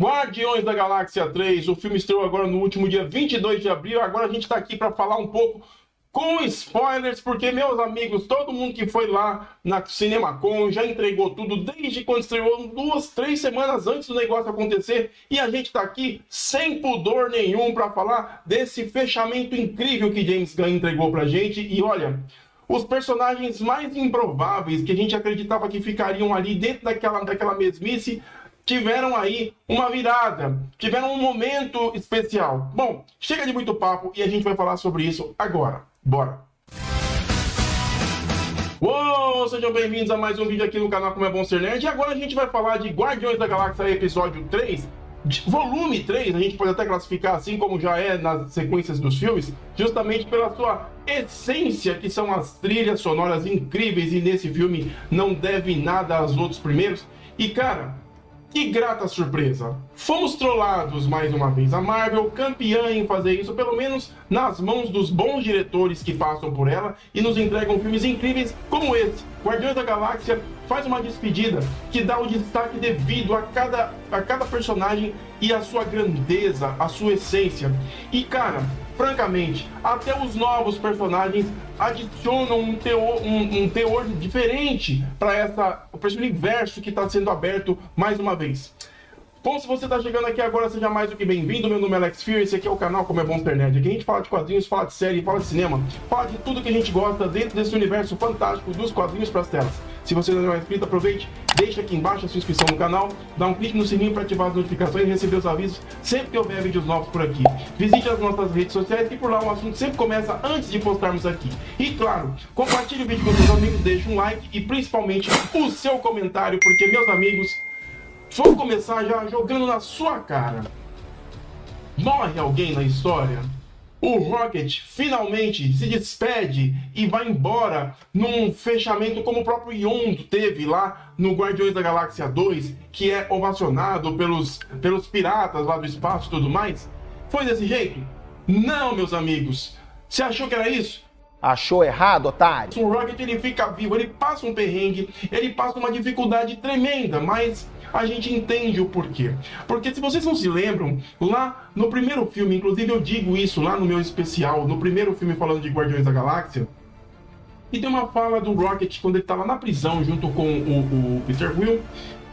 Guardiões da Galáxia 3, o filme estreou agora no último dia 22 de abril. Agora a gente está aqui para falar um pouco com spoilers, porque, meus amigos, todo mundo que foi lá na CinemaCon já entregou tudo desde quando estreou, 2-3 semanas antes do negócio acontecer. E a gente está aqui sem pudor nenhum para falar desse fechamento incrível que James Gunn entregou para a gente. E olha, os personagens mais improváveis que a gente acreditava que ficariam ali dentro daquela mesmice tiveram aí uma virada, tiveram um momento especial. Bom, chega de muito papo e a gente vai falar sobre isso agora. Bora! Uou, sejam bem-vindos a mais um vídeo aqui no canal Como é Bom Ser Nerd. E agora a gente vai falar de Guardiões da Galáxia episódio 3, volume 3, a gente pode até classificar assim como já é nas sequências dos filmes, justamente pela sua essência, que são as trilhas sonoras incríveis, e nesse filme não deve nada aos outros primeiros. E cara, que grata surpresa! Fomos trollados mais uma vez. A Marvel, campeã em fazer isso, pelo menos nas mãos dos bons diretores que passam por ela e nos entregam filmes incríveis como esse. Guardiões da Galáxia faz uma despedida que dá o destaque devido a cada personagem e a sua grandeza, a sua essência. E cara, francamente, até os novos personagens adicionam um teor diferente para esse universo que está sendo aberto mais uma vez. Bom, se você está chegando aqui agora, seja mais do que bem-vindo. Meu nome é Alex Fear, esse aqui é o canal Como é Bom Ser Nerd. Aqui a gente fala de quadrinhos, fala de série, fala de cinema, fala de tudo que a gente gosta dentro desse universo fantástico dos quadrinhos para as telas. Se você ainda não é inscrito, aproveite, deixa aqui embaixo a sua inscrição no canal, dá um clique no sininho para ativar as notificações e receber os avisos sempre que houver vídeos novos por aqui. Visite as nossas redes sociais, que por lá o assunto sempre começa antes de postarmos aqui. E claro, compartilhe o vídeo com seus amigos, deixe um like e principalmente o seu comentário, porque, meus amigos, vamos começar já jogando na sua cara. Morre alguém na história? O Rocket finalmente se despede e vai embora num fechamento como o próprio Yondu teve lá no Guardiões da Galáxia 2, que é ovacionado pelos piratas lá do espaço e tudo mais. Foi desse jeito? Não, meus amigos. Você achou que era isso? Achou errado, otário? O Rocket, ele fica vivo, ele passa um perrengue, ele passa uma dificuldade tremenda, mas a gente entende o porquê. Porque se vocês não se lembram, lá no primeiro filme, inclusive eu digo isso lá no meu especial, no primeiro filme falando de Guardiões da Galáxia, e tem uma fala do Rocket quando ele estava na prisão junto com o Peter Quill,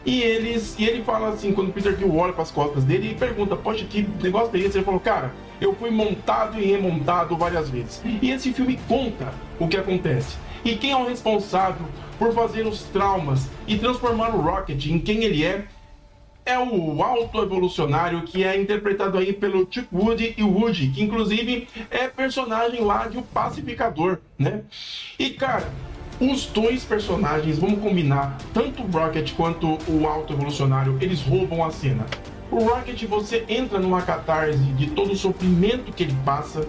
e ele fala assim, quando o Peter Quill olha para as costas dele e pergunta, poxa, que negócio é esse? Ele falou, cara, eu fui montado e remontado várias vezes. E esse filme conta o que acontece. E quem é o responsável por fazer os traumas e transformar o Rocket em quem ele é o auto-evolucionário, que é interpretado aí pelo Chakwood e Woody, que inclusive é personagem lá de O Pacificador, né? E cara, os dois personagens, vamos combinar, tanto o Rocket quanto o auto-evolucionário, eles roubam a cena. O Rocket, você entra numa catarse de todo o sofrimento que ele passa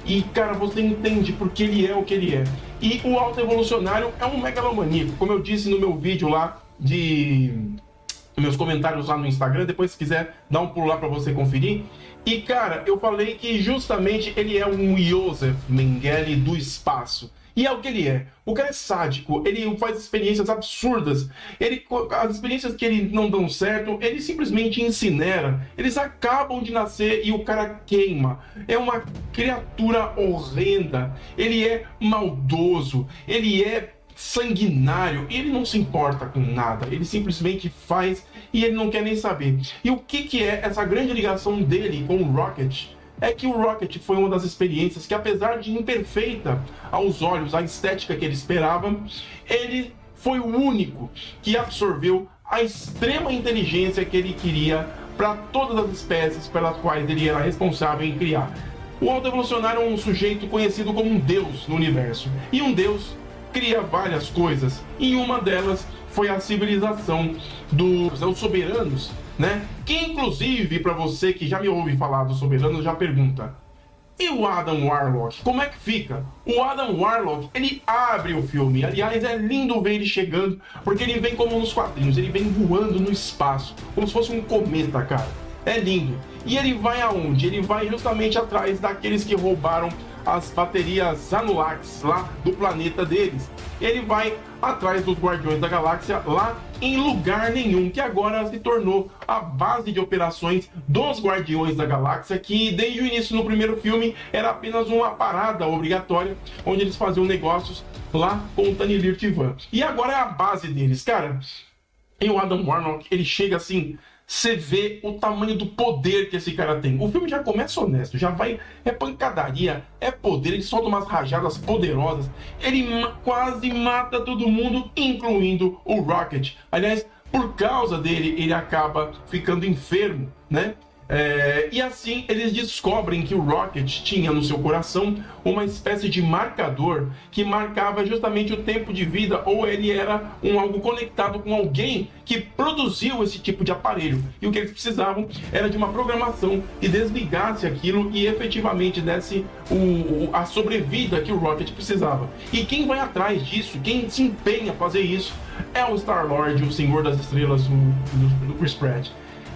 e, cara, você entende porque ele é o que ele é. E o auto-evolucionário é um megalomaníaco, como eu disse no meu vídeo lá meus comentários lá no Instagram, depois se quiser dar um pulo lá para você conferir. E, cara, eu falei que justamente ele é um Joseph Mengele do espaço. E é o que ele é. O cara é sádico, ele faz experiências absurdas. As experiências que ele não dão certo, ele simplesmente incinera. Eles acabam de nascer e o cara queima. É uma criatura horrenda. Ele é maldoso, ele é sanguinário, ele não se importa com nada, ele simplesmente faz e ele não quer nem saber. E o que é essa grande ligação dele com o Rocket? É que o Rocket foi uma das experiências que, apesar de imperfeita aos olhos, a estética que ele esperava, ele foi o único que absorveu a extrema inteligência que ele queria para todas as espécies pelas quais ele era responsável em criar. O auto-evolucionário é um sujeito conhecido como um deus no universo, e um deus cria várias coisas, e uma delas foi a civilização dos soberanos, né? Que inclusive, para você que já me ouve falar dos soberanos, já pergunta, e o Adam Warlock, como é que fica? O Adam Warlock, ele abre o filme, aliás, é lindo ver ele chegando, porque ele vem como nos quadrinhos, ele vem voando no espaço, como se fosse um cometa, cara. É lindo. E ele vai aonde? Ele vai justamente atrás daqueles que roubaram as baterias Anulax lá do planeta deles. Ele vai atrás dos Guardiões da Galáxia lá em lugar nenhum, que agora se tornou a base de operações dos Guardiões da Galáxia, que desde o início no primeiro filme era apenas uma parada obrigatória, onde eles faziam negócios lá com o Tannelir Tivan. E agora é a base deles, cara. E o Adam Warlock, ele chega assim, você vê o tamanho do poder que esse cara tem. O filme já começa honesto, já vai, é pancadaria, é poder, ele solta umas rajadas poderosas, ele quase mata todo mundo, incluindo o Rocket. Aliás, por causa dele, ele acaba ficando enfermo, né? E assim eles descobrem que o Rocket tinha no seu coração uma espécie de marcador que marcava justamente o tempo de vida, ou ele era algo conectado com alguém que produziu esse tipo de aparelho. E o que eles precisavam era de uma programação que desligasse aquilo e efetivamente desse a sobrevida que o Rocket precisava. E quem vai atrás disso, quem se empenha a fazer isso, é o Star-Lord, o Senhor das Estrelas, do Chris Pratt.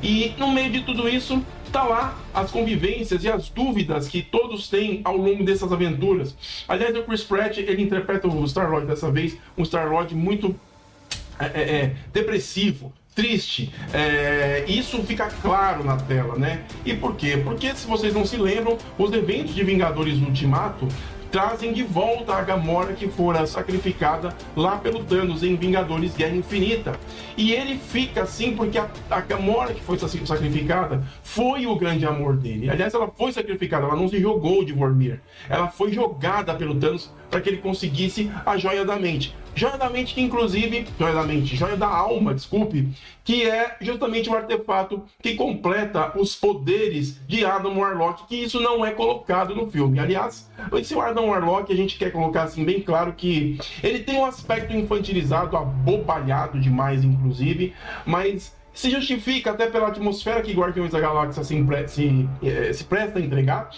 E no meio de tudo isso, tá lá as convivências e as dúvidas que todos têm ao longo dessas aventuras. Aliás, o Chris Pratt, ele interpreta o Star-Lord dessa vez, um Star-Lord muito depressivo, triste. Isso fica claro na tela, né? E por quê? Porque, se vocês não se lembram, os eventos de Vingadores Ultimato trazem de volta a Gamora que fora sacrificada lá pelo Thanos em Vingadores Guerra Infinita. E ele fica assim porque a Gamora que foi sacrificada foi o grande amor dele. Aliás, ela foi sacrificada, ela não se jogou de Vormir. Ela foi jogada pelo Thanos para que ele conseguisse a Joia da Mente. Joia da Mente que inclusive... Joia da Alma, desculpe. Que é justamente o artefato que completa os poderes de Adam Warlock, que isso não é colocado no filme. Aliás, esse Adam Warlock, a gente quer colocar assim bem claro que ele tem um aspecto infantilizado, abobalhado demais, inclusive, mas se justifica até pela atmosfera que Guardiões da Galáxia se presta a entregar.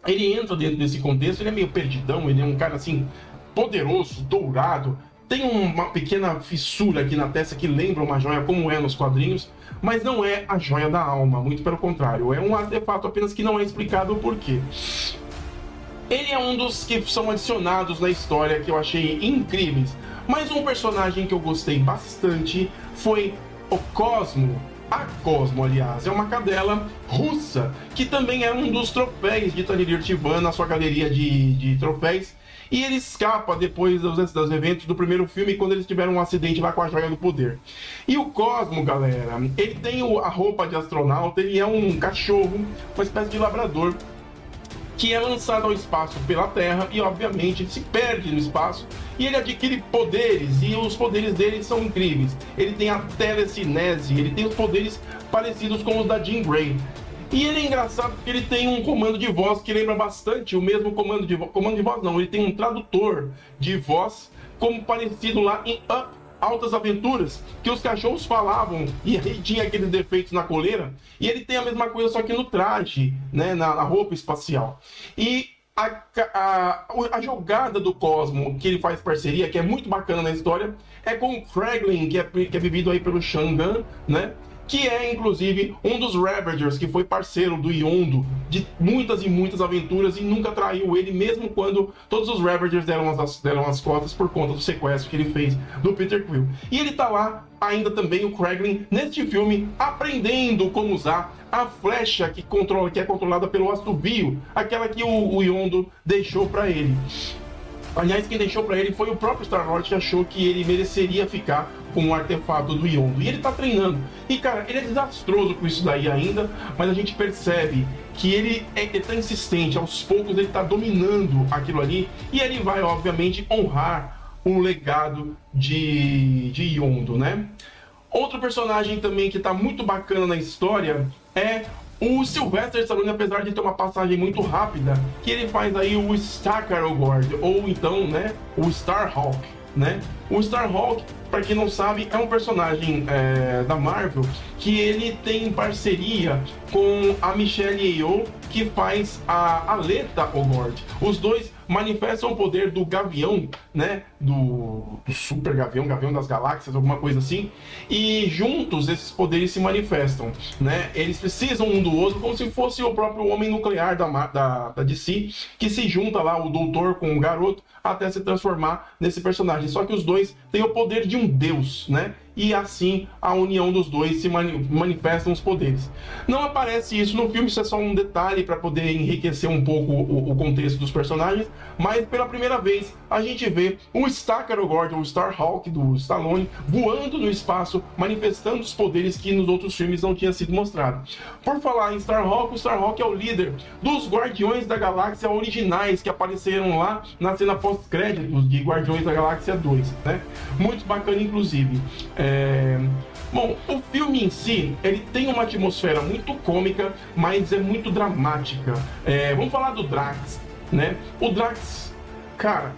Ele entra dentro desse contexto, ele é meio perdidão, ele é um cara assim poderoso, dourado, tem uma pequena fissura aqui na testa que lembra uma joia como é nos quadrinhos, mas não é a joia da alma, muito pelo contrário, é um artefato apenas que não é explicado o porquê. Ele é um dos que são adicionados na história que eu achei incríveis, mas um personagem que eu gostei bastante foi o Cosmo. A Cosmo, aliás, é uma cadela russa, que também é um dos troféus de Tannelir Tivan na sua galeria de troféus. E ele escapa depois dos eventos do primeiro filme, quando eles tiveram um acidente lá com a Joia do Poder. E o Cosmo, galera, ele tem a roupa de astronauta, ele é um cachorro, uma espécie de labrador, que é lançado ao espaço pela Terra e, obviamente, ele se perde no espaço e ele adquire poderes, e os poderes dele são incríveis. Ele tem a telecinese, ele tem os poderes parecidos com os da Jean Grey. E ele é engraçado porque ele tem um comando de voz que lembra bastante o mesmo comando de voz. Comando de voz não, ele tem um tradutor de voz, como parecido lá em Up, Altas Aventuras, que os cachorros falavam e aí tinha aqueles defeitos na coleira. E ele tem a mesma coisa, só que no traje, né, na roupa espacial. E a jogada do Cosmo, que ele faz parceria, que é muito bacana na história, é com o Kraglin, que é vivido aí pelo Shangan, né? Que é, inclusive, um dos Ravagers, que foi parceiro do Yondo de muitas e muitas aventuras e nunca traiu ele, mesmo quando todos os Ravagers deram as costas por conta do sequestro que ele fez do Peter Quill. E ele tá lá, ainda também, o Kraglin, neste filme, aprendendo como usar a flecha que é controlada pelo Astuvio, aquela que o Yondo deixou para ele. Aliás, quem deixou para ele foi o próprio Star-Lord, que achou que ele mereceria ficar com o artefato do Yondo. E ele tá treinando. E, cara, ele é desastroso com isso daí ainda, mas a gente percebe que ele tá insistente. Aos poucos ele tá dominando aquilo ali. E ele vai, obviamente, honrar o legado de Yondo, né? Outro personagem também que tá muito bacana na história é o Sylvester Stallone, apesar de ter uma passagem muito rápida, que ele faz aí o Star-Lord, ou então, né, o Starhawk, né? O Starhawk, para quem não sabe, é um personagem da Marvel que ele tem parceria com a Michelle Yeoh, que faz a Aleta Ogord. Os dois manifestam o poder do Gavião, né? Do Super Gavião, Gavião das Galáxias, alguma coisa assim. E juntos esses poderes se manifestam, né? Eles precisam um do outro, como se fosse o próprio Homem Nuclear da DC, que se junta lá, o Doutor com o Garoto, até se transformar nesse personagem. Só que os dois tem o poder de um deus, né? E assim a união dos dois se manifestam os poderes. Não aparece isso no filme, isso é só um detalhe para poder enriquecer um pouco o contexto dos personagens, mas pela primeira vez a gente vê o Star-Lord, ou Starhawk do Stallone, voando no espaço, manifestando os poderes que nos outros filmes não tinha sido mostrado. Por falar em Starhawk, o Starhawk é o líder dos Guardiões da Galáxia originais que apareceram lá na cena pós-créditos de Guardiões da Galáxia 2, né? Muito bacana, inclusive. Bom, o filme em si, ele tem uma atmosfera muito cômica, mas é muito dramática. Vamos falar do Drax, né? O Drax, cara,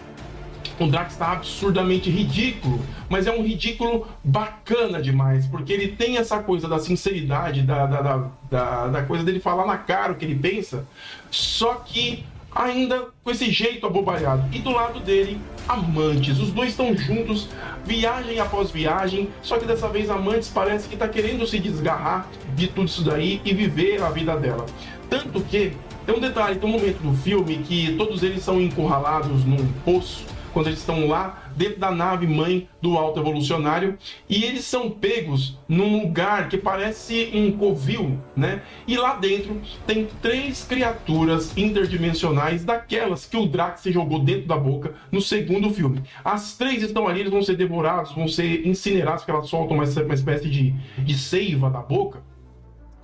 o Drax tá absurdamente ridículo, mas é um ridículo bacana demais, porque ele tem essa coisa da sinceridade, da coisa dele falar na cara o que ele pensa, só que ainda com esse jeito abobalhado. E do lado dele, amantes. Os dois estão juntos, viagem após viagem, só que dessa vez Amantes parece que está querendo se desgarrar de tudo isso daí e viver a vida dela. Tanto que tem um detalhe, tem um momento do filme que todos eles são encurralados num poço, quando eles estão lá dentro da nave mãe do Alto Evolucionário, e eles são pegos num lugar que parece um covil, né? E lá dentro tem 3 criaturas interdimensionais, daquelas que o Drax se jogou dentro da boca no segundo filme. As 3 estão ali, eles vão ser devorados, vão ser incinerados, porque elas soltam uma espécie de seiva da boca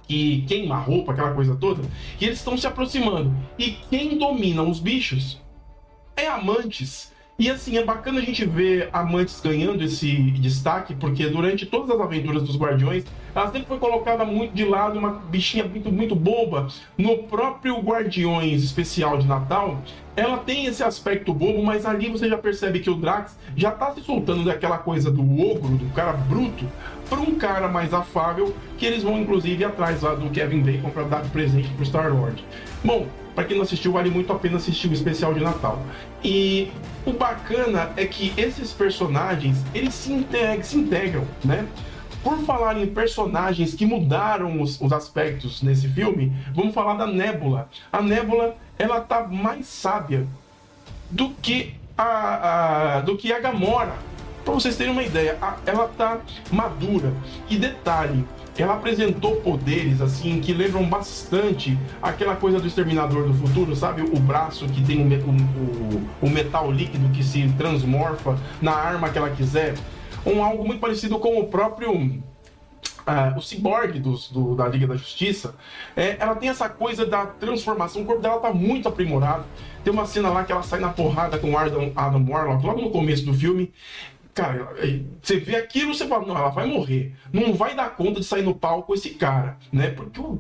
e queima a roupa, aquela coisa toda, e eles estão se aproximando. E quem domina os bichos é Amantes. E assim, é bacana a gente ver Amantes ganhando esse destaque, porque durante todas as aventuras dos Guardiões, ela sempre foi colocada muito de lado, uma bichinha muito boba. No próprio Guardiões Especial de Natal, ela tem esse aspecto bobo, mas ali você já percebe que o Drax já tá se soltando daquela coisa do ogro, do cara bruto, para um cara mais afável, que eles vão inclusive atrás lá do Kevin Bacon para dar presente pro Star-Lord. Bom, para quem não assistiu, vale muito a pena assistir o especial de Natal. E o bacana é que esses personagens, eles se integram, né? Por falar em personagens que mudaram os aspectos nesse filme, vamos falar da Nebula. A Nebula, ela tá mais sábia do que a Gamora. Para vocês terem uma ideia, ela tá madura. E detalhe, ela apresentou poderes assim que lembram bastante aquela coisa do Exterminador do Futuro, sabe? O braço que tem o metal líquido que se transmorfa na arma que ela quiser. Algo muito parecido com o próprio o Cyborg da Liga da Justiça. Ela tem essa coisa da transformação, o corpo dela tá muito aprimorado. Tem uma cena lá que ela sai na porrada com o Adam Warlock, logo no começo do filme. Cara, você vê aquilo, você fala, não, ela vai morrer. Não vai dar conta de sair no palco esse cara, né? Porque o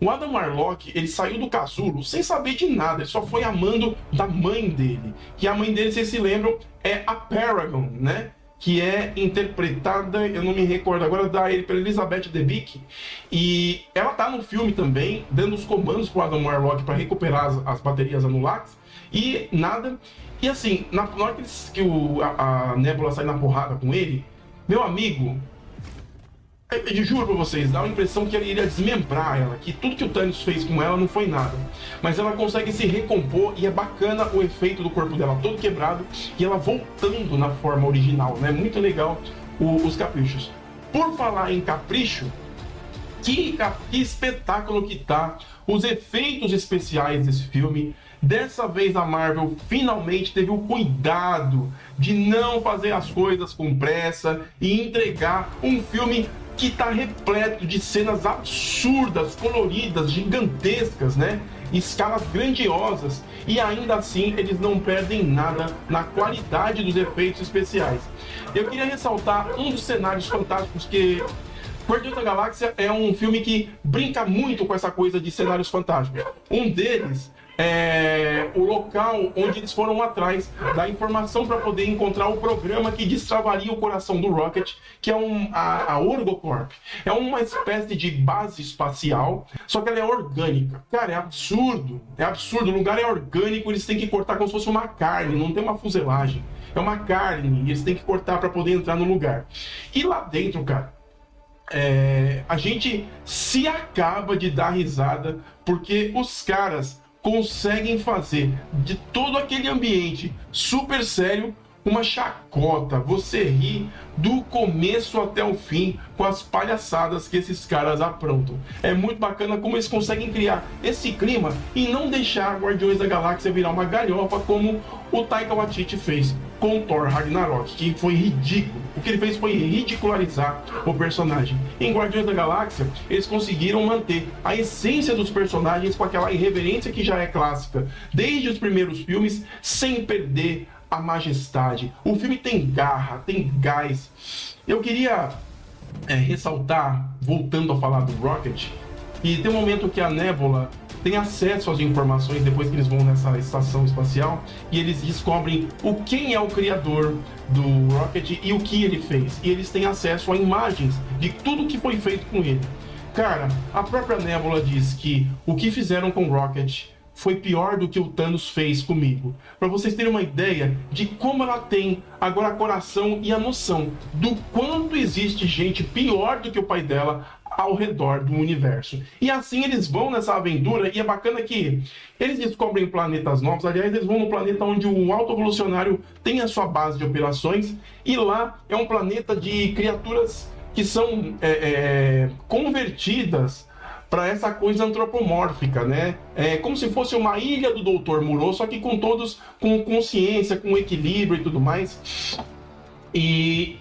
Adam Warlock, ele saiu do casulo sem saber de nada. Ele só foi amando da mãe dele. Que a mãe dele, vocês se lembram, é a Paragon, né? Que é interpretada, eu não me recordo agora, pela Elizabeth Debicki. E ela tá no filme também, dando os comandos pro Adam Warlock para recuperar as baterias Anulax. E nada. E assim, na hora que a Nebula sai na porrada com ele, meu amigo, eu juro pra vocês, dá a impressão que ele iria desmembrar ela, que tudo que o Thanos fez com ela não foi nada. Mas ela consegue se recompor e é bacana o efeito do corpo dela todo quebrado e ela voltando na forma original, né? Muito legal os caprichos. Por falar em capricho, que espetáculo que tá os efeitos especiais desse filme. Dessa vez a Marvel finalmente teve o cuidado de não fazer as coisas com pressa e entregar um filme que está repleto de cenas absurdas, coloridas, gigantescas, né? Escalas grandiosas, e ainda assim eles não perdem nada na qualidade dos efeitos especiais. Eu queria ressaltar um dos cenários fantásticos que Guardiões da Galáxia é um filme que brinca muito com essa coisa de cenários fantásticos. Um deles é o local onde eles foram atrás da informação para poder encontrar o programa que destravaria o coração do Rocket, que é a Orgocorp. É uma espécie de base espacial, só que ela é orgânica. Cara, é absurdo. É absurdo. O lugar é orgânico, eles têm que cortar como se fosse uma carne, não tem uma fuselagem. É uma carne, e eles têm que cortar para poder entrar no lugar. E lá dentro, cara, a gente se acaba de dar risada, porque os caras conseguem fazer de todo aquele ambiente super sério uma chacota, você ri do começo até o fim com as palhaçadas que esses caras aprontam. É muito bacana como eles conseguem criar esse clima e não deixar Guardiões da Galáxia virar uma galhofa como o Taika Waititi fez com Thor Ragnarok, que foi ridículo. O que ele fez foi ridicularizar o personagem. Em Guardiões da Galáxia, eles conseguiram manter a essência dos personagens com aquela irreverência que já é clássica desde os primeiros filmes, sem perder a majestade. O filme tem garra, tem gás. Eu queria ressaltar, voltando a falar do Rocket, e tem um momento que a Nebula tem acesso às informações depois que eles vão nessa estação espacial e eles descobrem quem é o criador do Rocket e o que ele fez. E eles têm acesso a imagens de tudo que foi feito com ele. Cara, a própria Nebula diz que o que fizeram com o Rocket foi pior do que o Thanos fez comigo. Para vocês terem uma ideia de como ela tem agora coração e a noção do quanto existe gente pior do que o pai dela ao redor do universo. E assim eles vão nessa aventura, e é bacana que eles descobrem planetas novos. Aliás, eles vão no planeta onde o Alto Evolucionário tem a sua base de operações, e lá é um planeta de criaturas que são convertidas para essa coisa antropomórfica, né? É como se fosse uma ilha do Dr. Moreau, só que com todos com consciência, com equilíbrio e tudo mais. E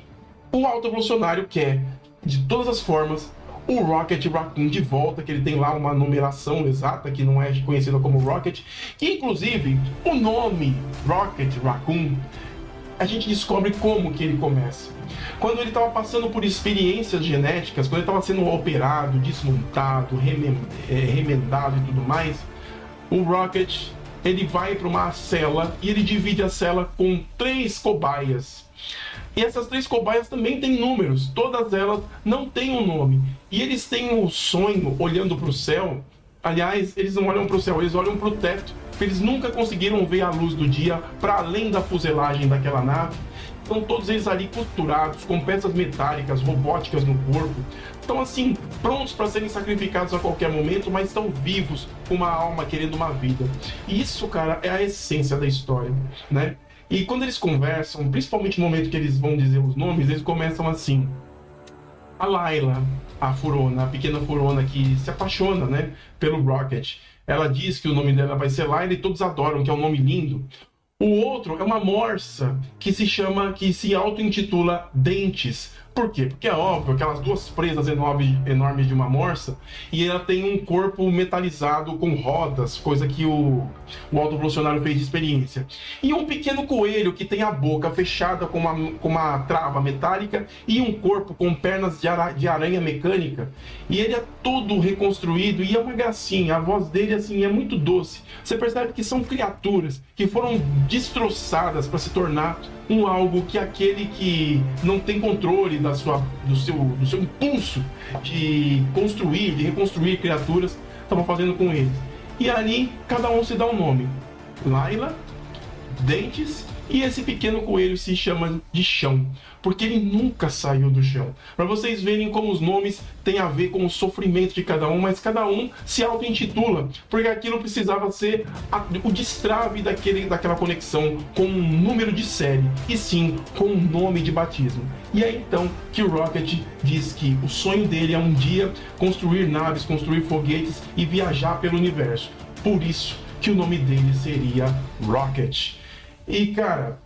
o Alto Evolucionário quer, de todas as formas, o Rocket Raccoon de volta, que ele tem lá uma numeração exata, que não é conhecida como Rocket. E, inclusive, o nome Rocket Raccoon, a gente descobre como que ele começa. Quando ele estava passando por experiências genéticas, quando ele estava sendo operado, desmontado, remendado e tudo mais, o Rocket, ele vai para uma cela e ele divide a cela com 3 cobaias. E essas 3 cobaias também têm números, todas elas não têm um nome. E eles têm o sonho olhando para o céu. Aliás, eles não olham para o céu, eles olham para o teto. Eles nunca conseguiram ver a luz do dia para além da fuselagem daquela nave. Estão todos eles ali costurados, com peças metálicas, robóticas no corpo. Estão assim, prontos para serem sacrificados a qualquer momento, mas estão vivos, com uma alma querendo uma vida. E isso, cara, é a essência da história, né? E quando eles conversam, principalmente no momento que eles vão dizer os nomes, eles começam assim. A Layla, a Furona, a pequena Furona que se apaixona, né, pelo Rocket. Ela diz que o nome dela vai ser Layla e todos adoram, que é um nome lindo. O outro é uma morsa que se auto-intitula Dentes. Por quê? Porque é óbvio, aquelas 2 presas enormes de uma morsa, e ela tem um corpo metalizado com rodas, coisa que o Alto Evolucionário fez de experiência. E um pequeno coelho que tem a boca fechada com uma trava metálica e um corpo com pernas de aranha mecânica. E ele é todo reconstruído e é uma gracinha, a voz dele assim é muito doce. Você percebe que são criaturas que foram destroçadas para se tornar algo que aquele que não tem controle do seu impulso de construir, de reconstruir criaturas, estava fazendo com eles. E ali, cada um se dá um nome. Layla, Dentes, e esse pequeno coelho se chama de Chão, porque ele nunca saiu do chão. Para vocês verem como os nomes têm a ver com o sofrimento de cada um, mas cada um se auto-intitula, porque aquilo precisava ser o destrave daquela conexão com um número de série, e sim com um nome de batismo. E é então que o Rocket diz que o sonho dele é um dia construir naves, construir foguetes e viajar pelo universo. Por isso que o nome dele seria Rocket. E, cara,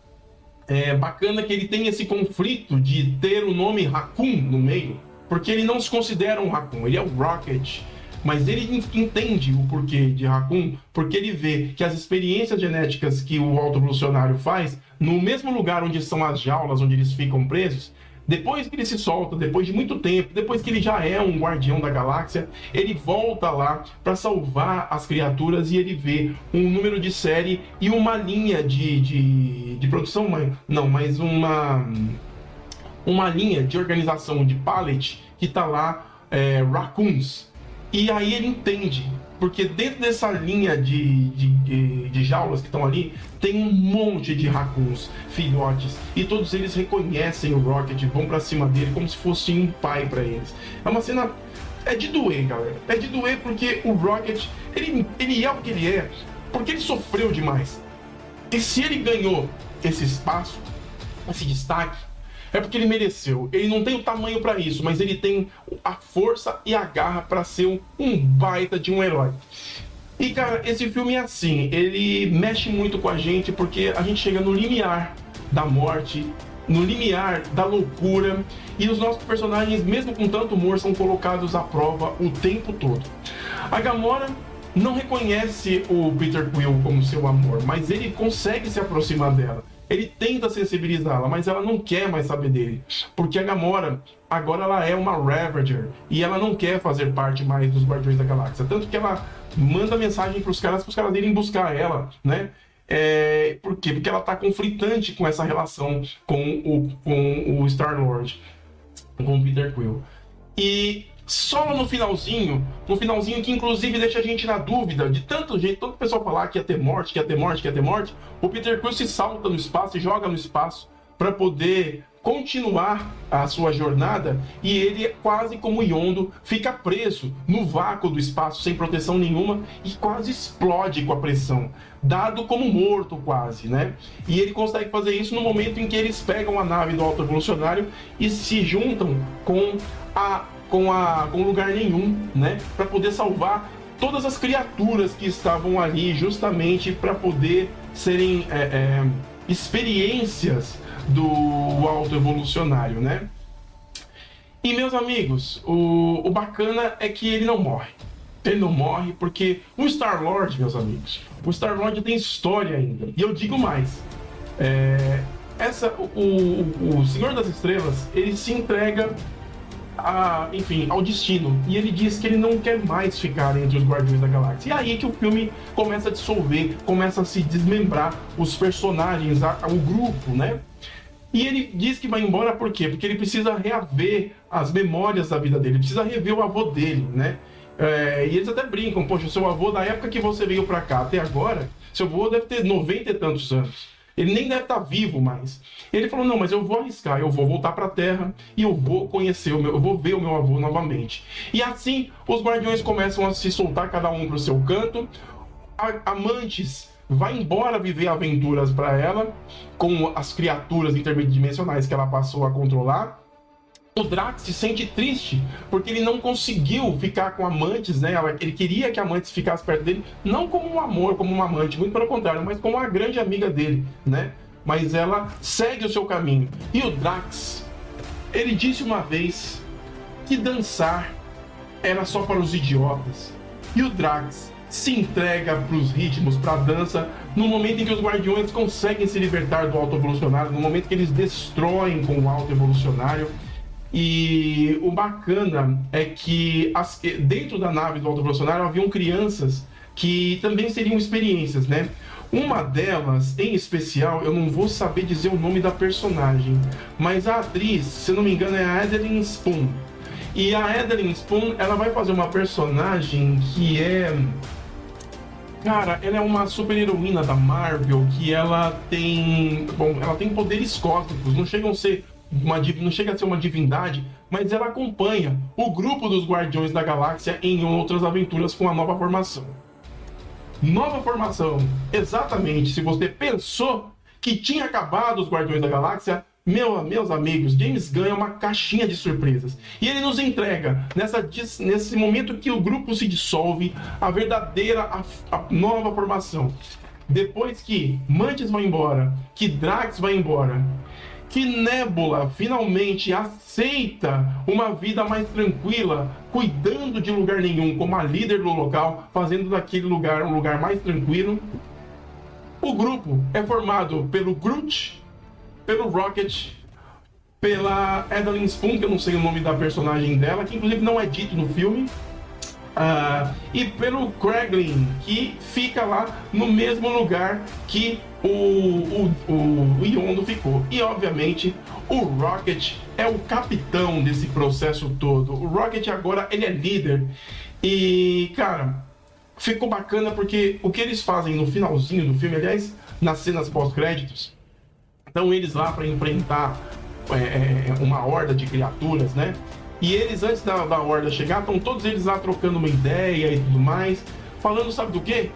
é bacana que ele tem esse conflito de ter o nome Raccoon no meio, porque ele não se considera um Raccoon, ele é o Rocket. Mas ele entende o porquê de Raccoon, porque ele vê que as experiências genéticas que o Alto Evolucionário faz, no mesmo lugar onde são as jaulas, onde eles ficam presos, depois que ele se solta, depois de muito tempo, depois que ele já é um guardião da galáxia, ele volta lá para salvar as criaturas e ele vê um número de série e uma linha de produção, mas uma linha de organização de pallet que está lá, Raccoons. E aí ele entende, porque dentro dessa linha de jaulas que estão ali, tem um monte de Raccoons, filhotes, e todos eles reconhecem o Rocket, vão pra cima dele como se fosse um pai para eles. É uma cena... é de doer, galera. É de doer porque o Rocket, ele é o que ele é, porque ele sofreu demais. E se ele ganhou esse espaço, esse destaque é porque ele mereceu. Ele não tem o tamanho para isso, mas ele tem a força e a garra para ser um baita de um herói. E cara, esse filme é assim, ele mexe muito com a gente porque a gente chega no limiar da morte, no limiar da loucura, e os nossos personagens, mesmo com tanto humor, são colocados à prova o tempo todo. A Gamora não reconhece o Peter Quill como seu amor, mas ele consegue se aproximar dela. Ele tenta sensibilizá-la, mas ela não quer mais saber dele. Porque a Gamora, agora ela é uma Ravager, e ela não quer fazer parte mais dos Guardiões da Galáxia. Tanto que ela manda mensagem para os caras irem buscar ela, né? Por quê? Porque ela tá conflitante com essa relação com o Star-Lord, com o Peter Quill. E só no finalzinho que inclusive deixa a gente na dúvida, de tanto jeito, todo o pessoal falar que ia ter morte, o Peter Quill se salta no espaço, se joga no espaço para poder continuar a sua jornada, e ele, quase como Yondo, fica preso no vácuo do espaço, sem proteção nenhuma, e quase explode com a pressão, dado como morto quase, né? E ele consegue fazer isso no momento em que eles pegam a nave do Alto Evolucionário e se juntam com Lugar Nenhum, né? Para poder salvar todas as criaturas que estavam ali, justamente para poder serem experiências do Alto Evolucionário, né? E meus amigos, o bacana é que ele não morre. Ele não morre porque o Star-Lord, meus amigos, o Star-Lord tem história ainda. E eu digo mais, o Senhor das Estrelas, ele se entrega ao destino, e ele diz que ele não quer mais ficar entre os Guardiões da Galáxia. E aí que o filme começa a dissolver, começa a se desmembrar os personagens, o grupo, né? E ele diz que vai embora por quê? Porque ele precisa reaver as memórias da vida dele, ele precisa rever o avô dele, né? E eles até brincam, poxa, o seu avô, da época que você veio pra cá até agora, seu avô deve ter 90 e tantos anos. Ele nem deve estar vivo mais. Ele falou, não, mas eu vou arriscar, eu vou voltar pra Terra e eu vou conhecer eu vou ver o meu avô novamente. E assim, os Guardiões começam a se soltar, cada um pro seu canto. A Mantis vai embora viver aventuras para ela, com as criaturas interdimensionais que ela passou a controlar. O Drax se sente triste, porque ele não conseguiu ficar com a Mantis, né? Ele queria que a Mantis ficasse perto dele, não como um amor, como uma amante, muito pelo contrário, mas como uma grande amiga dele, né? Mas ela segue o seu caminho. E o Drax, ele disse uma vez que dançar era só para os idiotas. E o Drax se entrega para os ritmos, para a dança, no momento em que os Guardiões conseguem se libertar do Alto Evolucionário, no momento que eles destroem com o Alto Evolucionário. E o bacana é que dentro da nave do Alto Evolucionário haviam crianças que também seriam experiências, né? Uma delas, em especial, eu não vou saber dizer o nome da personagem, mas a atriz, se não me engano, é a Adeline Spoon. E a Adeline Spoon, ela vai fazer uma personagem que cara, ela é uma super-heroína da Marvel, que ela tem poderes cósmicos, não chega a ser uma divindade, mas ela acompanha o grupo dos Guardiões da Galáxia em outras aventuras com a nova formação. Nova formação, exatamente. Se você pensou que tinha acabado os Guardiões da Galáxia, meus amigos, James Gunn é uma caixinha de surpresas. E ele nos entrega, nesse momento que o grupo se dissolve, a verdadeira, a nova formação. Depois que Mantis vai embora, que Drax vai embora, que Nebula finalmente aceita uma vida mais tranquila, cuidando de Lugar Nenhum como a líder do local, fazendo daquele lugar um lugar mais tranquilo. O grupo é formado pelo Groot, pelo Rocket, pela Adeline Spoon, que eu não sei o nome da personagem dela, que inclusive não é dito no filme, e pelo Kraglin, que fica lá no mesmo lugar que o Yondo ficou. E obviamente o Rocket é o capitão desse processo todo. O Rocket agora ele é líder. E cara, ficou bacana porque o que eles fazem no finalzinho do filme, aliás, nas cenas pós-créditos, estão eles lá para enfrentar uma horda de criaturas, né? E eles, antes da horda chegar, estão todos eles lá trocando uma ideia e tudo mais, falando, sabe do quê?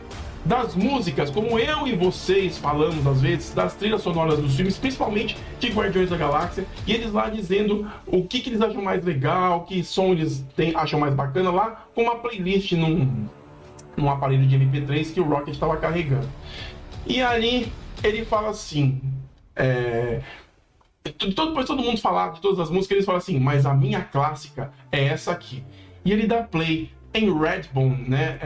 das músicas, como eu e vocês falamos às vezes, das trilhas sonoras dos filmes, principalmente de Guardiões da Galáxia, e eles lá dizendo o que eles acham mais legal, que som eles acham mais bacana, lá com uma playlist num aparelho de MP3 que o Rocket estava carregando. E ali ele fala assim, depois todo mundo falar de todas as músicas, eles falam assim, mas a minha clássica é essa aqui. E ele dá play em Redbone, né,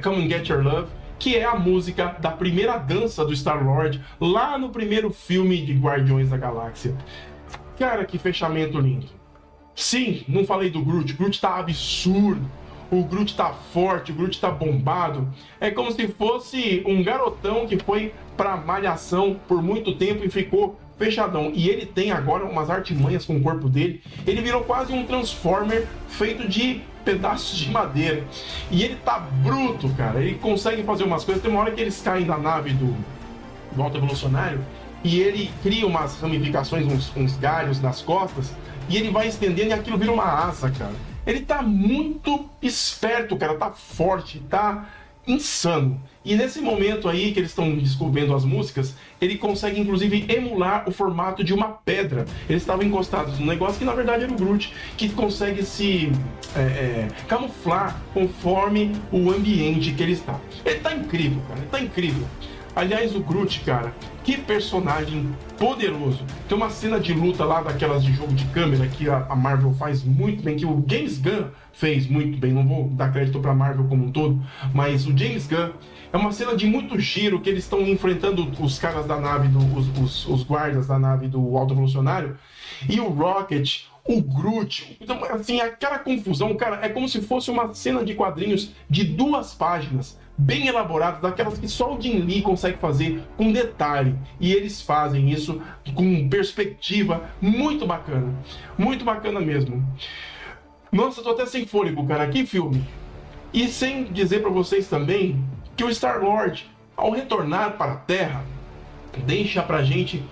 Come and Get Your Love, que é a música da primeira dança do Star-Lord, lá no primeiro filme de Guardiões da Galáxia. Cara, que fechamento lindo. Sim, não falei do Groot. Groot tá absurdo. O Groot tá forte, o Groot tá bombado. É como se fosse um garotão que foi pra malhação por muito tempo e ficou fechadão. E ele tem agora umas artimanhas com o corpo dele. Ele virou quase um Transformer feito de pedaços de madeira. E ele tá bruto, cara. Ele consegue fazer umas coisas. Tem uma hora que eles caem da nave do Alto Evolucionário e ele cria umas ramificações, uns galhos nas costas, e ele vai estendendo e aquilo vira uma asa, cara. Ele tá muito esperto, cara. Tá forte, tá insano. E nesse momento aí que eles estão descobrindo as músicas, ele consegue inclusive emular o formato de uma pedra. Eles estavam encostados num negócio que na verdade era o Groot, que consegue se camuflar conforme o ambiente que ele está. Ele tá incrível, cara, ele tá incrível. Aliás, o Groot, cara, que personagem poderoso. Tem uma cena de luta lá daquelas de jogo de câmera que a Marvel faz muito bem, que o James Gunn fez muito bem. Não vou dar crédito pra Marvel como um todo, mas o James Gunn é uma cena de muito giro, que eles estão enfrentando os caras da nave, os guardas da nave do Alto Evolucionário, e o Rocket, o Groot. Então, assim, aquela confusão, cara, é como se fosse uma cena de quadrinhos de 2 páginas, bem elaboradas, daquelas que só o Jim Lee consegue fazer com detalhe. E eles fazem isso com perspectiva muito bacana mesmo. Nossa, eu tô até sem fôlego, cara, que filme. E sem dizer pra vocês também que o Star-Lord, ao retornar para a Terra, deixa pra gente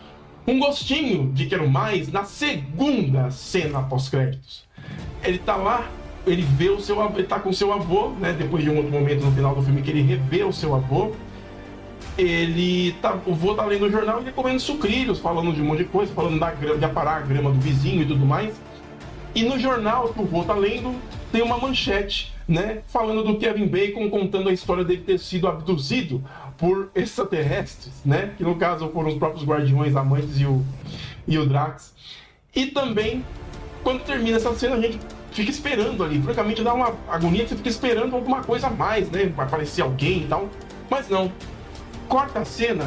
um gostinho de quero mais na segunda cena pós-créditos. Ele tá lá, ele vê ele tá com o seu avô, né? Depois de um outro momento no final do filme que ele revê o seu avô. O avô tá lendo o jornal e ele comendo sucrilhos, falando de um monte de coisa, falando de aparar a grama do vizinho e tudo mais. E no jornal que o avô tá lendo, tem uma manchete, né? Falando do Kevin Bacon, contando a história dele ter sido abduzido por extraterrestres, né? Que no caso foram os próprios Guardiões, Amantes e o Drax. E também, quando termina essa cena, a gente fica esperando ali. Francamente, dá uma agonia que você fica esperando alguma coisa a mais, né? Vai aparecer alguém e tal. Mas não. Corta a cena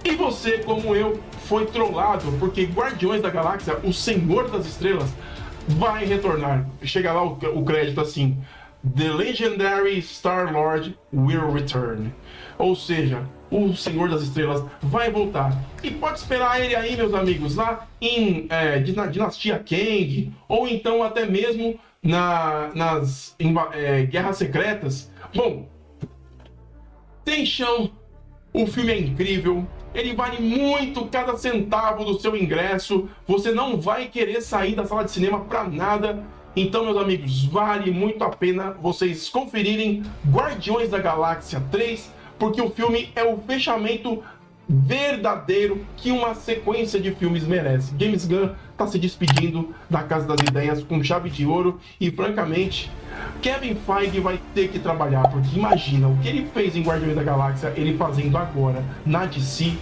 e você, como eu, foi trollado, porque Guardiões da Galáxia, o Senhor das Estrelas, vai retornar. Chega lá o crédito assim: The Legendary Star-Lord will return. Ou seja, o Senhor das Estrelas vai voltar. E pode esperar ele aí, meus amigos, lá em na Dinastia Kang, ou então até mesmo nas Guerras Secretas. Bom, tem chão. O filme é incrível. Ele vale muito cada centavo do seu ingresso. Você não vai querer sair da sala de cinema para nada. Então, meus amigos, vale muito a pena vocês conferirem Guardiões da Galáxia 3, porque o filme é o fechamento verdadeiro que uma sequência de filmes merece. James Gunn está se despedindo da Casa das Ideias com chave de ouro e, francamente, Kevin Feige vai ter que trabalhar, porque imagina o que ele fez em Guardiões da Galáxia, ele fazendo agora na DC.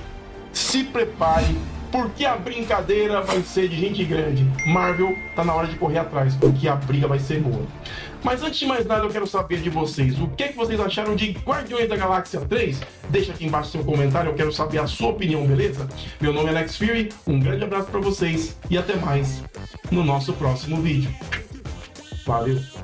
Se prepare, porque a brincadeira vai ser de gente grande. Marvel tá na hora de correr atrás, porque a briga vai ser boa. Mas antes de mais nada, eu quero saber de vocês. O que vocês acharam de Guardiões da Galáxia 3? Deixa aqui embaixo seu comentário, eu quero saber a sua opinião, beleza? Meu nome é Alex Fury, um grande abraço pra vocês e até mais no nosso próximo vídeo. Valeu!